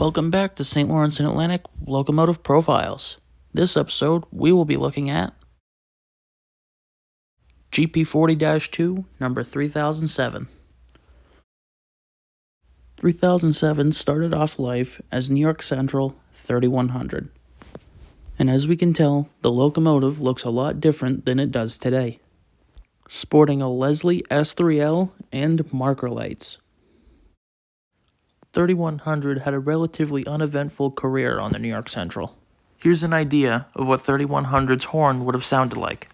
Welcome back to St. Lawrence and Atlantic Locomotive Profiles. This episode, we will be looking at GP40-2, number 3007. 3007 started off life as New York Central 3100. And as we can tell, the locomotive looks a lot different than it does today, sporting a Leslie S3L and marker lights. 3100 had a relatively uneventful career on the New York Central. Here's an idea of what 3100's horn would have sounded like.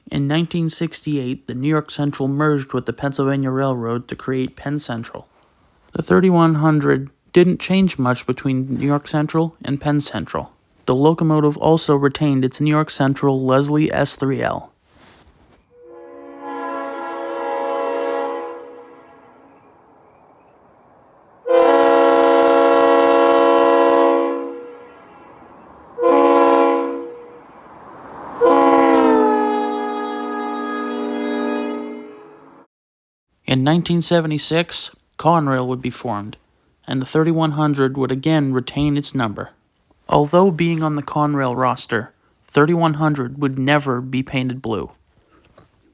In 1968, the New York Central merged with the Pennsylvania Railroad to create Penn Central. The 3100 didn't change much between New York Central and Penn Central. The locomotive also retained its New York Central Leslie S3L. In 1976, Conrail would be formed, and the 3100 would again retain its number. Although being on the Conrail roster, 3100 would never be painted blue.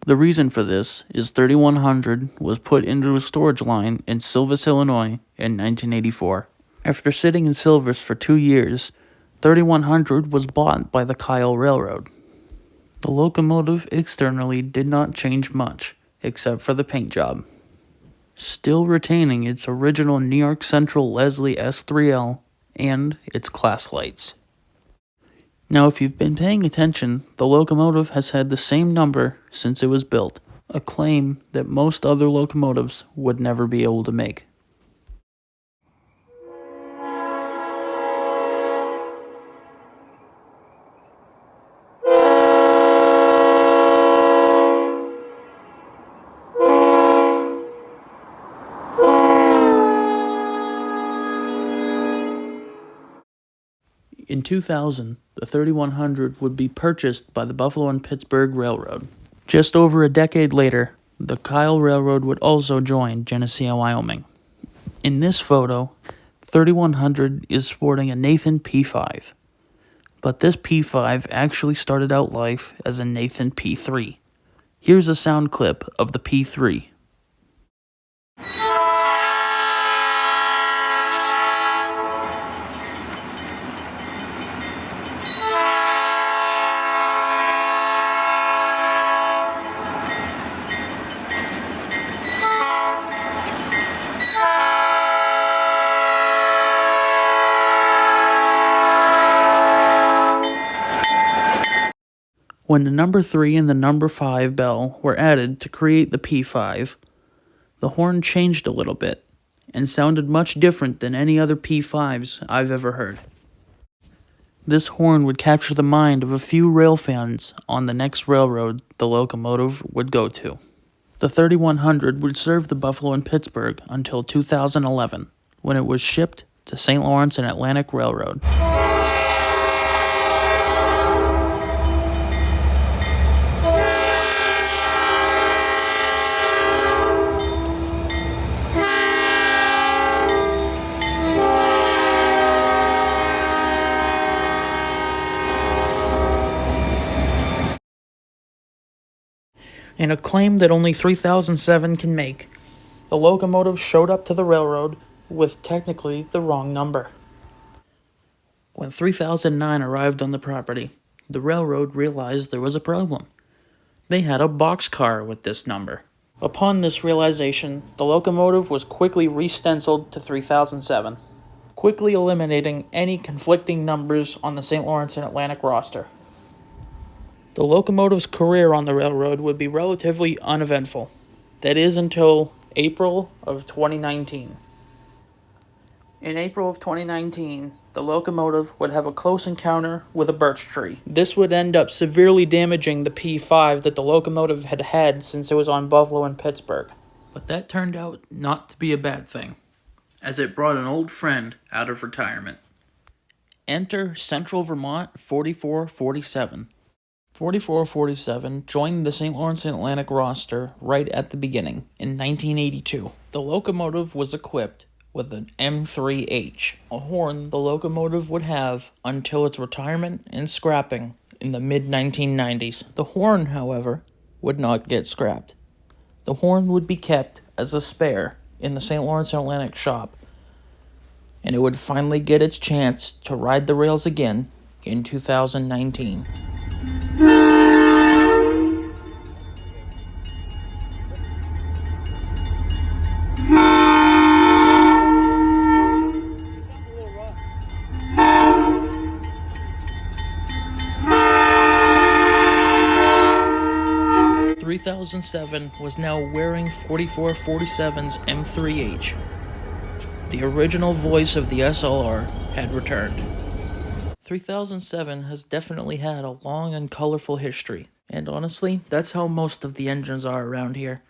The reason for this is 3100 was put into a storage line in Silvis, Illinois in 1984. After sitting in Silvis for 2 years, 3100 was bought by the Kyle Railroad. The locomotive externally did not change much, except for the paint job, still retaining its original New York Central Leslie S3L and its class lights. Now, if you've been paying attention, the locomotive has had the same number since it was built, a claim that most other locomotives would never be able to make. In 2000, the 3100 would be purchased by the Buffalo and Pittsburgh Railroad. Just over a decade later, the Kyle Railroad would also join Geneseo, Wyoming. In this photo, 3100 is sporting a Nathan P5, but this P5 actually started out life as a Nathan P3. Here's a sound clip of the P3. When the number 3 and the number 5 bell were added to create the P5, the horn changed a little bit and sounded much different than any other P5s I've ever heard. This horn would capture the mind of a few rail fans on the next railroad the locomotive would go to. The 3100 would serve the Buffalo and Pittsburgh until 2011, when it was shipped to St. Lawrence and Atlantic Railroad. In a claim that only 3007 can make, the locomotive showed up to the railroad with technically the wrong number. When 3009 arrived on the property, the railroad realized there was a problem. They had a boxcar with this number. Upon this realization, the locomotive was quickly re-stenciled to 3007, quickly eliminating any conflicting numbers on the St. Lawrence and Atlantic roster. The locomotive's career on the railroad would be relatively uneventful. That is until April of 2019. In April of 2019, the locomotive would have a close encounter with a birch tree. This would end up severely damaging the P5 that the locomotive had had since it was on Buffalo and Pittsburgh. But that turned out not to be a bad thing, as it brought an old friend out of retirement. Enter Central Vermont 4447. 4447 joined the St. Lawrence Atlantic roster right at the beginning, in 1982. The locomotive was equipped with an M3H, a horn the locomotive would have until its retirement and scrapping in the mid-1990s. The horn, however, would not get scrapped. The horn would be kept as a spare in the St. Lawrence Atlantic shop, and it would finally get its chance to ride the rails again in 2019. "3007 was now wearing 4447's M3H. The original voice of the SLR had returned. 3007 has definitely had a long and colorful history, and honestly, that's how most of the engines are around here.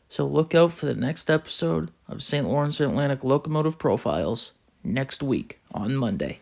So look out for the next episode of St. Lawrence Atlantic Locomotive Profiles next week on Monday.